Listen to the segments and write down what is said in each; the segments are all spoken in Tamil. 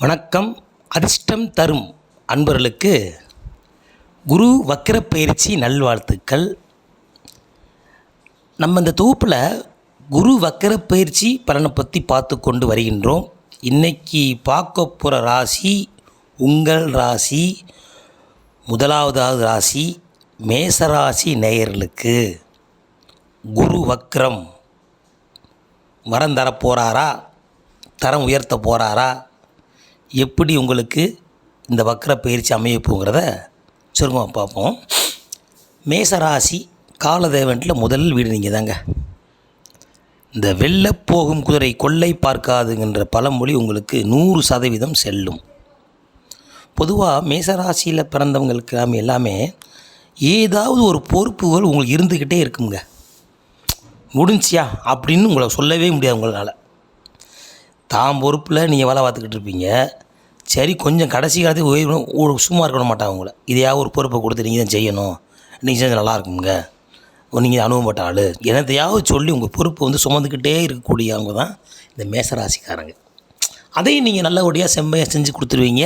வணக்கம். அதிர்ஷ்டம் தரும் அன்பர்களுக்கு குரு வக்கிர பயிற்சி நல்வாழ்த்துக்கள். நம்ம இந்த தொகுப்பில் குரு வக்கிர பயிற்சி பலனை பற்றி பார்த்து கொண்டு வருகின்றோம். இன்றைக்கி பார்க்க போகிற ராசி உங்கள் ராசி, முதலாவதாவது ராசி மேசராசி நேயர்களுக்கு. குரு வக்ரம் வரம் தரப்போகிறாரா, தரம் உயர்த்த போகிறாரா, எப்படி உங்களுக்கு இந்த வக்ர பயிற்சி அமையப்போங்கிறத சுருங்கமாக பார்ப்போம். மேசராசி காலதேவனில் முதல் வீடு நீங்கள் தாங்க. இந்த வெல்ல போகும் குதிரை கொள்ளை பார்க்காதுங்கிற பழமொழி உங்களுக்கு 100% செல்லும். பொதுவாக மேசராசியில் பிறந்தவங்களுக்கு எல்லாமே ஏதாவது ஒரு பொறுப்புகள் உங்களுக்கு இருந்துக்கிட்டே இருக்குங்க. முடிஞ்சியா அப்படின்னு உங்களை சொல்லவே முடியாது. உங்களால் தான் பொறுப்பில் நீங்கள் வேலை பார்த்துக்கிட்டு இருப்பீங்க. சரி, கொஞ்சம் கடைசி காலத்துக்கு ஓய்வு சும்மா இருக்கணும் மாட்டாங்க. உங்களை இதையாக ஒரு பொறுப்பை கொடுத்து நீங்கள் தான் செய்யணும், நீங்கள் செஞ்சு நல்லா இருக்குங்க, நீங்கள் அனுபவப்பட்ட ஆள் என்னத்தையாவது சொல்லி உங்கள் பொறுப்பை சுமந்துக்கிட்டே இருக்கக்கூடியவங்க தான் இந்த மேசராசிக்காரங்க. அதையும் நீங்கள் நல்லபடியாக செம்மையாக செஞ்சு கொடுத்துருவீங்க.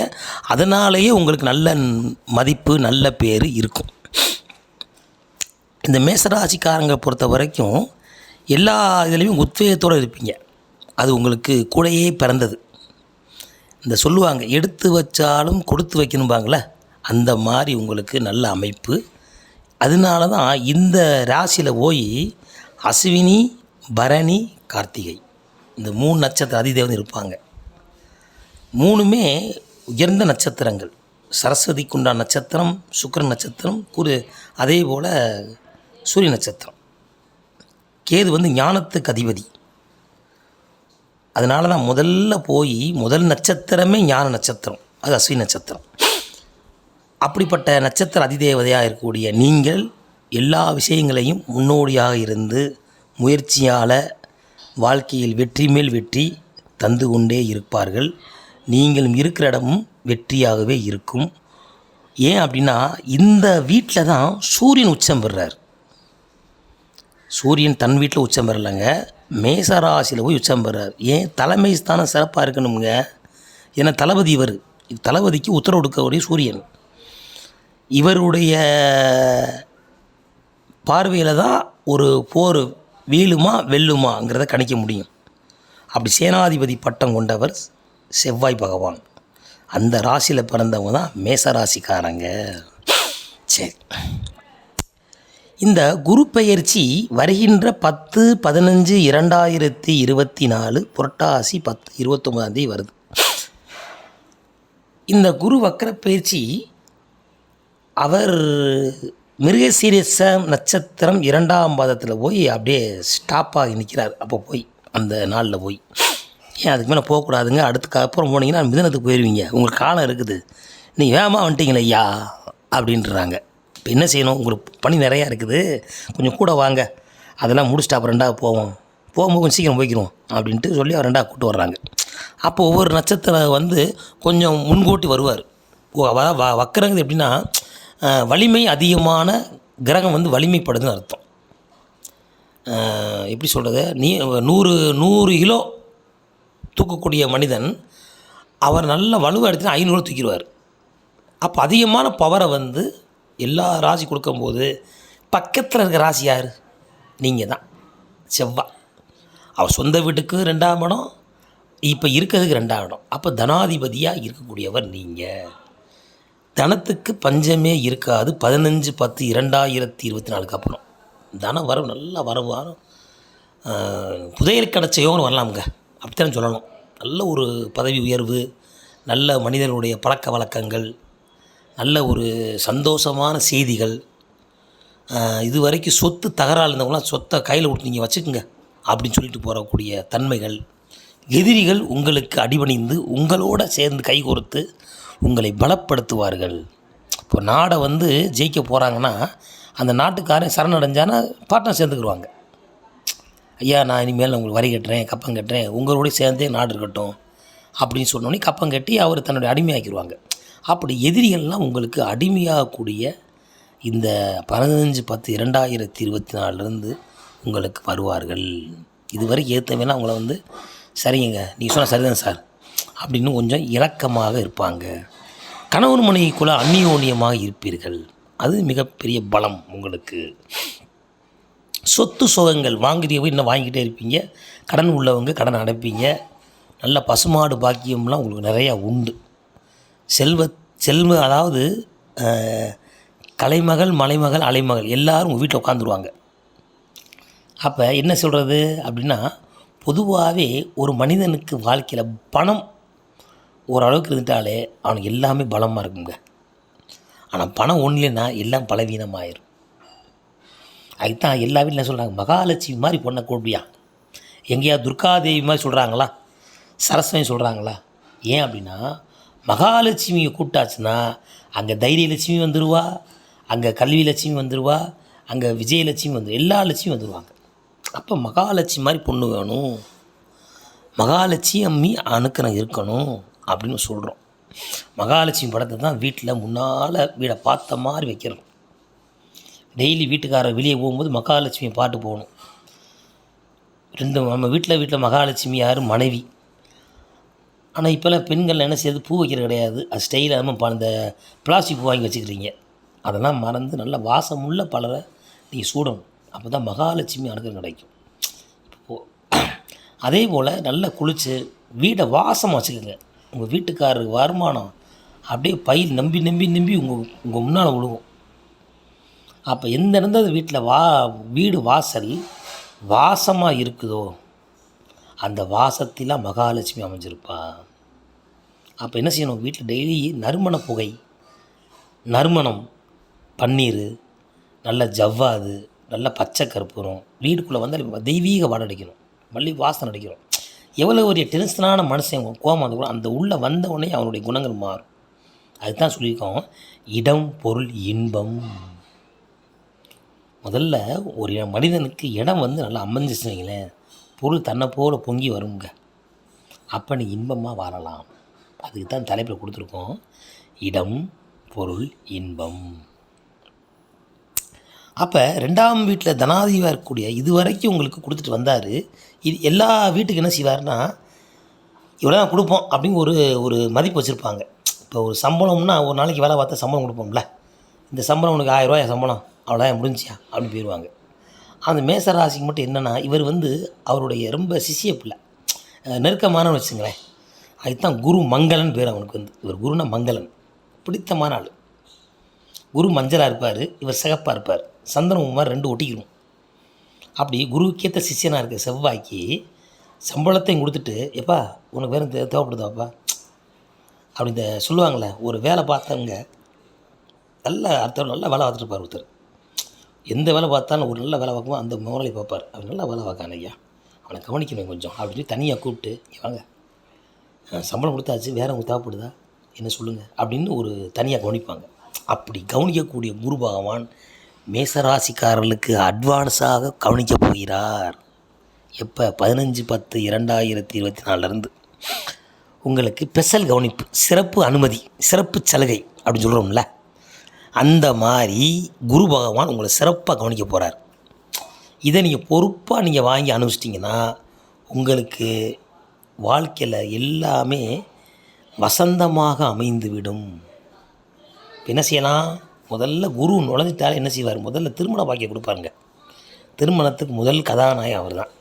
அதனாலேயே உங்களுக்கு நல்ல மதிப்பு நல்ல பேர் இருக்கும். இந்த மேசராசிக்காரங்களை பொறுத்த வரைக்கும் எல்லா இதுலேயும் உத்வேகத்தோடு இருப்பீங்க. அது உங்களுக்கு கூடையே பிறந்தது. இந்த சொல்லுவாங்க, எடுத்து வச்சாலும் கொடுத்து வைக்கணும்பாங்களே, அந்த மாதிரி உங்களுக்கு நல்ல அமைப்பு. அதனால தான் இந்த ராசியில் போய் அஸ்வினி, பரணி, கார்த்திகை இந்த 3 நட்சத்திர அதிதேவன் இருப்பாங்க. 3மே உயர்ந்த நட்சத்திரங்கள். சரஸ்வதிக்குண்டான நட்சத்திரம் சுக்கிரன் நட்சத்திரம், அதே போல் சூரிய நட்சத்திரம். கேது ஞானத்துக்கு அதிபதி. அதனால தான் முதல் நட்சத்திரமே ஞான நட்சத்திரம், அது அஸ்வினி நட்சத்திரம். அப்படிப்பட்ட நட்சத்திர அதிதேவதையாக இருக்கக்கூடிய நீங்கள் எல்லா விஷயங்களையும் முன்னோடியாக இருந்து முயற்சியால் வாழ்க்கையில் வெற்றி மேல் வெற்றி தந்து கொண்டே இருப்பார்கள். நீங்களும் இருக்கிற இடமும் வெற்றியாகவே இருக்கும். ஏன் அப்படின்னா, இந்த வீட்டில் தான் சூரியன் உச்சம் பெறுறார். சூரியன் தன் வீட்டில் உச்சம் பெறலைங்க, மேசராசியில் போய் உச்சம் பெறார். ஏன்? தலைமை ஸ்தானம் சிறப்பாக இருக்கணுங்க. ஏன்னா தளபதி தளபதிக்கு உத்தரவு கொடுக்கக்கூடிய சூரியன். இவருடைய பார்வையில் தான் ஒரு போர் வீழுமா வெல்லுமாங்கிறத கணிக்க முடியும். அப்படி சேனாதிபதி பட்டம் கொண்டவர் செவ்வாய் பகவான். அந்த ராசியில் பிறந்தவங்க தான் மேசராசிக்காரங்க. சரி, இந்த குரு பெயர்ச்சி வருகின்ற 10-15-2024 புரட்டாசி 29 வருது. இந்த குரு வக்ர பயிற்சி அவர் மிருகசீரிஷ நட்சத்திரம் 2ஆம் பாதத்தில் போய் அப்படியே ஸ்டாப்பாகி நிற்கிறார். அப்போ போய் அந்த நாளில் போய் ஏன் அதுக்கு மேலே போகக்கூடாதுங்க, அப்புறம் போனீங்கன்னா மிதனத்துக்கு போயிடுவீங்க, உங்களுக்கு காலம் இருக்குது, நீங்கள் வேகமாக வந்துட்டீங்களே ஐயா அப்படின்றாங்க. இப்போ என்ன செய்யணும், உங்களுக்கு பணி நிறையா இருக்குது, கொஞ்சம் கூட வாங்க, அதெல்லாம் முடிச்சுட்டு அப்புறம் 2ஆவது போகும்போது கொஞ்சம் சீக்கிரம் போய்க்கிறோம் அப்படின்ட்டு சொல்லி அவர் 2ஆவது கூப்பிட்டு வர்றாங்க. அப்போ ஒவ்வொரு நட்சத்திரம் கொஞ்சம் முன்கூட்டி வருவார். வக்கரங்கிறது எப்படின்னா, வலிமை அதிகமான கிரகம் வலிமைப்படுதுன்னு அர்த்தம். எப்படி சொல்கிறது, 100 கிலோ தூக்கக்கூடிய மனிதன் அவர் நல்ல வலுவை எடுத்துனா 500 கிலோ தூக்கிடுவார். அப்போ அதிகமான பவரை எல்லா ராசி கொடுக்கும்போது பக்கத்தில் இருக்க ராசி யார்? நீங்கள் தான். செவ்வாய் அவர் சொந்த வீட்டுக்கு 2ஆம் இடம், இப்போ இருக்கிறதுக்கு 2ஆம் இடம். அப்போ தனாதிபதியாக இருக்கக்கூடியவர் நீங்கள். தனத்துக்கு பஞ்சமே இருக்காது. 15-10-2024 அப்புறம் தனம் வரும், நல்லா வரும். புதையல் கிடச்ச யோகம்னு வரலாமுங்க, அப்படித்தான் சொல்லணும். நல்ல ஒரு பதவி உயர்வு, நல்ல மனிதனுடைய பழக்க வழக்கங்கள், நல்ல ஒரு சந்தோஷமான செய்திகள். இது வரைக்கும் சொத்து தகராறு இருந்தவங்களாம் சொத்தை கையில் கொடுத்து நீங்கள் வச்சுக்கோங்க அப்படின்னு சொல்லிட்டு போகக்கூடிய தன்மைகள். எதிரிகள் உங்களுக்கு அடிபணிந்து உங்களோட சேர்ந்து கைகோர்த்து உங்களை பலப்படுத்துவார்கள். இப்போ நாடை ஜெயிக்க போகிறாங்கன்னா அந்த நாட்டுக்காரன் சரணடைஞ்சானா பார்ட்னர் சேர்ந்துக்குருவாங்க. ஐயா, நான் இனிமேல் நான் உங்களுக்கு வரி கட்டுறேன், கப்பம் கட்டுறேன், உங்களோட சேர்ந்தே நாடு இருக்கட்டும் அப்படின்னு சொன்னோன்னே கப்பம் கட்டி அவர் தன்னுடைய அடிமையாக்கிடுவாங்க. அப்படி எதிரிகள்லாம் உங்களுக்கு அடிமையாகக்கூடிய இந்த 15-10-2024 உங்களுக்கு வருவார்கள். இது வரைக்கும் ஏற்றவேனா அவங்கள சரிங்க நீங்கள் சொன்னால் சரிதான் சார், அப்படின்னு கொஞ்சம் இலக்கமாக இருப்பாங்க. கணவன் மனைவிக்குள்ள அந்நியோன்யமாக இருப்பீர்கள். அது மிகப்பெரிய பலம் உங்களுக்கு. சொத்து சுகங்கள் வாங்குறீங்க, இன்னும் வாங்கிக்கிட்டே இருப்பீங்க. கடன் உள்ளவங்க கடன் அடைப்பீங்க. நல்ல பசுமாடு பாக்கியம்லாம் உங்களுக்கு நிறையா உண்டு. செல்வ அதாவது கலைமகள், மலைமகள், அலைமகள் எல்லோரும் உங்கள் வீட்டில் உட்காந்துருவாங்க. அப்போ என்ன சொல்கிறது அப்படின்னா, பொதுவாகவே ஒரு மனிதனுக்கு வாழ்க்கையில் பணம் ஓரளவுக்கு இருந்துட்டாலே அவனுக்கு எல்லாமே பலமாக இருக்குங்க. ஆனால் பணம் ஒன்றுலைன்னா எல்லாம் பலவீனமாயிரும். அதுதான் எல்லா வீட்டில் என்ன சொல்கிறாங்க, மகாலட்சுமி மாதிரி பொண்ணை கூப்பியா. எங்கேயா துர்காதேவி மாதிரி சொல்கிறாங்களா, சரஸ்வதி சொல்கிறாங்களா? ஏன் அப்படின்னா, மகாலட்சுமியை கூப்பிட்டாச்சுன்னா அங்கே தைரியலட்சுமி வந்துடுவா, அங்கே கல்வி லட்சுமி வந்துடுவா, அங்கே விஜயலட்சுமி எல்லா லட்சுமி வந்துடுவாங்க. அப்போ மகாலட்சுமி மாதிரி பொண்ணு வேணும், மகாலட்சுமி அணுக்கணும் இருக்கணும் அப்படின்னு சொல்கிறோம். மகாலட்சுமி படத்தை தான் வீட்டில் முன்னால் வீடை பார்த்த மாதிரி வைக்கிறோம். டெய்லி வீட்டுக்காரர் வெளியே போகும்போது மகாலட்சுமி பாட்டு போகணும். நம்ம வீட்டில் மகாலட்சுமி யார், மனைவி. ஆனால் இப்போல்லாம் பெண்கள் என்ன செய்யுது, பூ வைக்கிறது கிடையாது. அது ஸ்டைலாக நம்ம அந்த பிளாஸ்டிக் பூ வாங்கி வச்சுக்கிறீங்க. அதெல்லாம் மறந்து நல்ல வாசமுள்ள பலரை நீங்கள் சூடணும். அப்போ தான் மகாலட்சுமி அனுகிரகம் கிடைக்கும். அதே போல் நல்லா குளித்து வீடை வாசமாக வச்சுக்கோங்க. உங்கள் வீட்டுக்காரருக்கு வருமானம் அப்படியே பயில் நம்பி உங்கள் முன்னால் விழுவும். அப்போ எந்த இடத்துல வீட்டில் வீடு வாசல் வாசமாக இருக்குதோ அந்த வாசத்தில் மகாலட்சுமி அமைஞ்சிருப்பா. அப்போ என்ன செய்யணும், வீட்டில் டெய்லி நறுமண புகை, நறுமணம், பன்னீர், நல்ல ஜவ்வாது, நல்ல பச்சை கற்பூரம் வீட்டுக்குள்ளே வந்தால் தெய்வீக வாடை அடிக்கணும், மல்லி வாசனை அடிக்கணும். எவ்வளோ ஒரு டென்ஷனான மனுஷன் கோபம் வந்து கூட அந்த உள்ளே வந்த உடனே அவனுடைய குணங்கள் மாறும். அதுதான் சொல்லியிருக்கோம், இடம் பொருள் இன்பம். முதல்ல ஒரு மனிதனுக்கு இடம் நல்லா அமைஞ்சிச்சுங்களேன், பொருள் தன்னை போல பொங்கி வருங்க. அப்போ நீ இன்பமாக வாழலாம். அதுக்கு தான் தலைப்பில் கொடுத்துருக்கோம், இடம் பொருள் இன்பம். அப்போ 2ஆம் வீட்டில் தனாதிபதியாக இருக்கக்கூடிய இது வரைக்கும் உங்களுக்கு கொடுத்துட்டு வந்தார். இது எல்லா வீட்டுக்கு என்ன செய்வார்னா, இவ்வளோ தான் கொடுப்போம் அப்படின்னு ஒரு மதிப்பு வச்சுருப்பாங்க. இப்போ ஒரு சம்பளம்னா ஒரு நாளைக்கு வேலை பார்த்தா சம்பளம் கொடுப்போம்ல, இந்த சம்பளம் உனக்கு 1000 ரூபாய் சம்பளம், அவ்வளோதான் முடிஞ்சியா அப்படின்னு போயிடுவாங்க. அந்த மேசராசிக்கு மட்டும் என்னென்னா, இவர் அவருடைய ரொம்ப சிஷிய பிள்ளை, நெருக்கமானவன்னு வச்சுங்களேன். அதுதான் குரு மங்களன் பேர் அவனுக்கு. இவர் குருனா மங்களன், பிடித்தமான ஆள். குரு மஞ்சளாக இருப்பார், இவர் சிகப்பாக இருப்பார். சந்திரன் மாதிரி 2 ஒட்டிக்கிறோம். அப்படி குருவுக்கேற்ற சிஷியனாக இருக்க செவ்வாய்க்கு சம்பளத்தையும் கொடுத்துட்டு, எப்பா உனக்கு வேறு தேவைப்படுதாப்பா அப்படி இந்த சொல்லுவாங்களே, ஒரு வேலை பார்த்தவங்க அடுத்த நல்ல வேலை பார்த்துட்டு ஒருத்தர் எந்த வேலை பார்த்தாலும் ஒரு நல்ல வேலை பார்க்கும்போது அந்த முதலாளி பார்ப்பார், அவர் நல்லா வேலை பார்க்கான ஐயா, அவனை கவனிக்கணும் கொஞ்சம் அப்படின்னு தனியாக கூப்பிட்டு, வாங்க சம்பளம் கொடுத்தாச்சு, வேறு உங்களுக்கு தேவைப்படுதா என்ன சொல்லுங்கள் அப்படின்னு ஒரு தனியாக கவனிப்பாங்க. அப்படி கவனிக்கக்கூடிய குரு பகவான் மேசராசிக்காரர்களுக்கு அட்வான்ஸாக கவனிக்க போகிறார். எப்போ 15/10/2024 உங்களுக்கு ஸ்பெஷல் கவனிப்பு, சிறப்பு அனுமதி, சிறப்பு சலுகை அப்படின்னு சொல்கிறோம்ல, அந்த மாதிரி குரு பகவான் உங்களை சிறப்பாக கவனிக்க போகிறார். இதை நீங்கள் பொறுப்பாக நீங்கள் வாங்கி அனுபவிச்சிட்டிங்கன்னா உங்களுக்கு வாழ்க்கையில் எல்லாமே வசந்தமாக அமைந்துவிடும். என்ன செய்யலாம், முதல்ல குரு நுழைஞ்சிட்டாலே என்ன செய்வார், முதல்ல திருமண பாக்கியம் கொடுப்பாருங்க. திருமணத்துக்கு முதல் கதாநாயகம் அவர் தான்.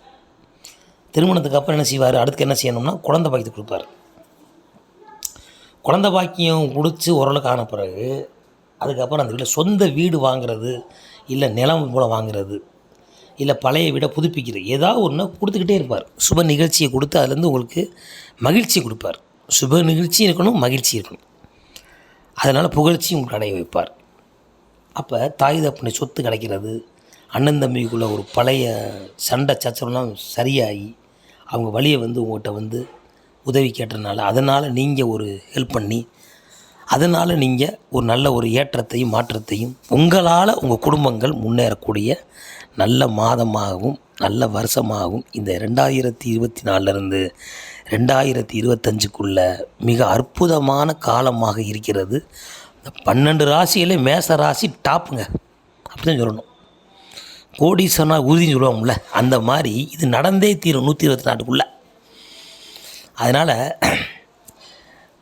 திருமணத்துக்கு அப்புறம் என்ன செய்வார், அடுத்து என்ன செய்யணும்னா குழந்தை பாக்கியத்தை கொடுப்பார். குழந்தை பாக்கியம் குடித்து ஓரளவுக்கு ஆன பிறகு அதுக்கப்புறம் அந்த வீட்டில் சொந்த வீடு வாங்குறது, இல்லை நிலம் போல் வாங்குறது, இல்லை பழைய வீடை புதுப்பிக்கிறது, ஏதாவது ஒன்று கொடுத்துக்கிட்டே இருப்பார். சுப நிகழ்ச்சியை கொடுத்து அதுலேருந்து உங்களுக்கு மகிழ்ச்சி கொடுப்பார். சுப நிகழ்ச்சியும் இருக்கணும், மகிழ்ச்சி இருக்கணும். அதனால் புகழ்ச்சியும் உங்களுக்கு அடைய வைப்பார். அப்போ தாய் தப்பனை சொத்து கிடைக்கிறது, அண்ணன் தம்பிக்குள்ளே ஒரு பழைய சண்டை சச்சரவுலாம் சரியாகி அவங்க வழியை உங்கள்கிட்ட உதவி கேட்டதுனால அதனால் நீங்கள் ஒரு ஹெல்ப் பண்ணி அதனால் நீங்கள் ஒரு நல்ல ஒரு ஏற்றத்தையும் மாற்றத்தையும் உங்களால் உங்கள் குடும்பங்கள் முன்னேறக்கூடிய நல்ல மாதமாகவும் நல்ல வருஷமாகவும் இந்த 2024 2025க்குள்ளே மிக அற்புதமான காலமாக இருக்கிறது. இந்த 12 ராசியிலே மேச ராசி டாப்புங்க அப்படின்னு சொல்லணும். கோடீஸ்வரனா உறுதின்னு சொல்லுவாங்கள்ல, அந்த மாதிரி இது நடந்தே தீரும் 124க்குள்ளே. அதனால்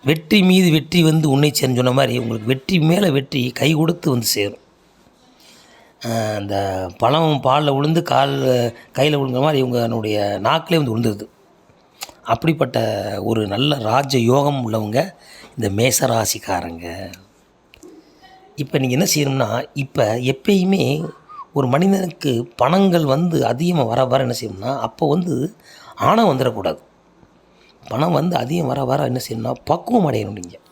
வெற்றி மீது வெற்றி வந்து உன்னை சேர்ந்து சொன்ன மாதிரி உங்களுக்கு வெற்றி மேலே வெற்றி கை கொடுத்து வந்து சேரும். அந்த பழம் பாலில் விழுந்து கையில் விழுங்குற மாதிரி இவங்களுடைய நாக்கிலே வந்து விழுந்துருது. அப்படிப்பட்ட ஒரு நல்ல ராஜ யோகம் உள்ளவங்க இந்த மேசராசிக்காரங்க. இப்போ நீங்கள் என்ன செய்யணும்னா, இப்போ எப்பயுமே ஒரு மனிதனுக்கு பணங்கள் வந்து அதிகமாக வர வர என்ன செய்யணும்னா, அப்போ வந்து ஆணவம் வந்துடக்கூடாது. பணம் வந்து அதிகம் வர வர என்ன செய்யணும்னா, பக்குவம் அடையணும். நீங்கள்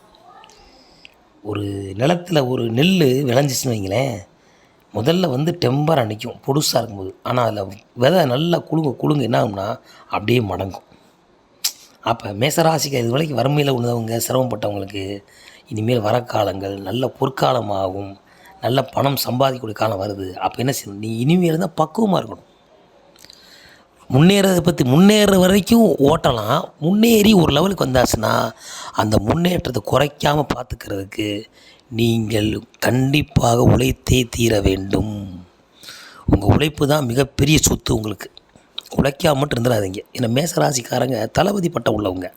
ஒரு நிலத்தில் ஒரு நெல் விளைஞ்சிச்சுன்னு வைங்களேன், முதல்ல வந்து டெம்பராக நிற்கும் பொடுசாக இருக்கும்போது. ஆனால் அதில் விதை நல்லா குலுங்க என்ன ஆகும்னா அப்படியே மடங்கும். அப்போ மேசராசிக்கு இது வரைக்கும் வறுமையில் உள்ளவங்க சிரமப்பட்டவங்களுக்கு இனிமேல் வர காலங்கள் நல்ல பொற்காலமாகும். நல்ல பணம் சம்பாதிக்கக்கூடிய காலம் வருது. அப்போ என்ன செய்யணும், நீ இனிமேல் தான் பக்குவமாக இருக்கணும். முன்னேற வரைக்கும் ஓட்டலாம். முன்னேறி ஒரு லெவலுக்கு வந்தாச்சுன்னா அந்த முன்னேற்றத்தை குறைக்காமல் பார்த்துக்கிறதுக்கு நீங்கள் கண்டிப்பாக உழைத்தே தீர வேண்டும். உங்கள் உழைப்பு தான் மிகப்பெரிய சொத்து. உங்களுக்கு உழைக்காம மட்டும் இருந்துடாதீங்க. ஏன்னா மேசராசிக்காரங்க தளபதி பட்டம் உள்ளவங்க.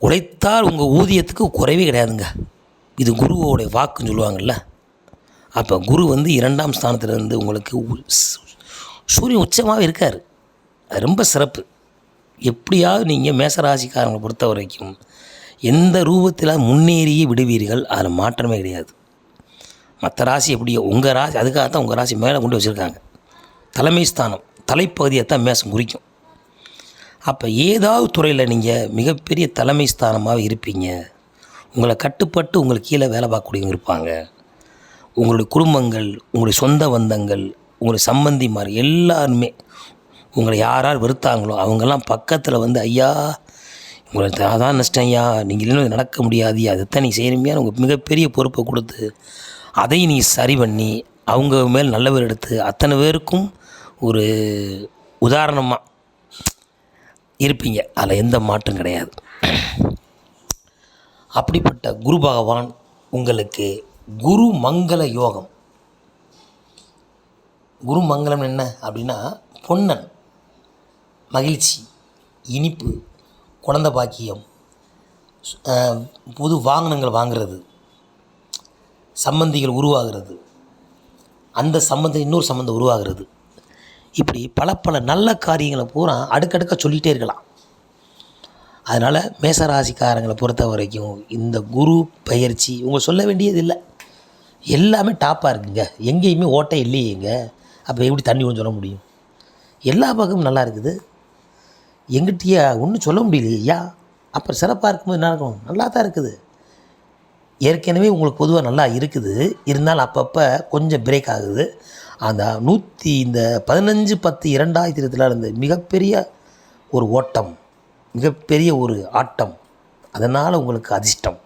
உழைத்தால் உங்கள் ஊதியத்துக்கு குறைவே கிடையாதுங்க. இது குருவோடைய வாக்குன்னு சொல்லுவாங்கள்ல. அப்போ குரு வந்து 2ஆம் ஸ்தானத்துலேருந்து உங்களுக்கு சூரியன் உச்சமாகவே இருக்கார். அது ரொம்ப சிறப்பு. எப்படியாவது நீங்கள் மேசராசிக்காரங்களை பொறுத்த வரைக்கும் எந்த ரூபத்தில் முன்னேறியே விடுவீர்கள். அதில் மாற்றமே கிடையாது. மற்ற ராசி எப்படியோ உங்கள் ராசி, அதுக்காகத்தான் உங்கள் ராசி மேலே கொண்டு வச்சுருக்காங்க. தலைமை ஸ்தானம் தலைப்பகுதியை தான் மேசம் குறிக்கும். அப்போ ஏதாவது துறையில் நீங்கள் மிகப்பெரிய தலைமை ஸ்தானமாக இருப்பீங்க. உங்களை கட்டுப்பட்டு உங்களுக்கு கீழே வேலை பார்க்கக்கூடியவங்க இருப்பாங்க. உங்களுடைய குடும்பங்கள், உங்களுடைய சொந்த பந்தங்கள், உங்களுடைய சம்பந்திமார் எல்லாருமே உங்களை யார் வெறுத்தாங்களோ அவங்கெல்லாம் பக்கத்தில் வந்து, ஐயா உங்களை அதான் நஷ்டம் ஐயா, நீங்கள் இல்லைன்னு நடக்க முடியாது, அதைத்தான் நீ செய்யணுமையா உங்கள் மிகப்பெரிய பொறுப்பை கொடுத்து அதையும் நீ சரி பண்ணி அவங்க மேல் நல்ல பேர் எடுத்து அத்தனை பேருக்கும் ஒரு உதாரணமாக இருப்பீங்க. அதில் எந்த மாற்றம் கிடையாது. அப்படிப்பட்ட குரு பகவான் உங்களுக்கு குரு மங்கள யோகம். குரு மங்களம் என்ன அப்படின்னா, பொன்னன், மகிழ்ச்சி, இனிப்பு, குழந்தை பாக்கியம், புது வாகனங்கள் வாங்கிறது, சம்பந்திகள் உருவாகிறது, அந்த சம்பந்தம் இன்னொரு சம்பந்தம் உருவாகிறது. இப்படி பல நல்ல காரியங்களை பூரா அடுக்கடுக்க சொல்லிகிட்டே இருக்கலாம். அதனால் மேசராசிக்காரங்களை பொறுத்த வரைக்கும் இந்த குரு பயிற்சி உங்களை சொல்ல வேண்டியது இல்லை. எல்லாமே டாப்பாக இருக்குங்க. எங்கேயுமே ஓட்டை இல்லையேங்க. அப்போ எப்படி தண்ணி ஒன்று சொல்ல முடியும்? எல்லா பக்கமும் நல்லா இருக்குது. எங்கிட்டயா ஒன்றும் சொல்ல முடியலையா? அப்புறம் சிறப்பாக இருக்கும்போது என்ன இருக்கும்? நல்லா தான் இருக்குது. ஏற்கனவே உங்களுக்கு பொதுவாக நல்லா இருக்குது. இருந்தாலும் அப்பப்போ கொஞ்சம் பிரேக் ஆகுது. அந்த 15/10/2020 இருந்த மிகப்பெரிய ஒரு ஓட்டம், மிகப்பெரிய ஒரு ஆட்டம், அதனால் உங்களுக்கு அதிர்ஷ்டம்.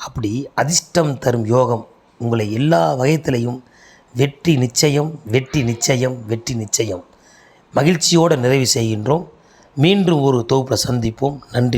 அப்படி அதிர்ஷ்டம் தரும் யோகம் உங்களை எல்லா வகைத்திலையும் வெற்றி நிச்சயம், வெற்றி நிச்சயம், வெற்றி நிச்சயம். மகிழ்ச்சியோடு நிறைவு செய்கின்றோம். மீண்டும் ஒரு தொகுப்பில் சந்திப்போம். நன்றி.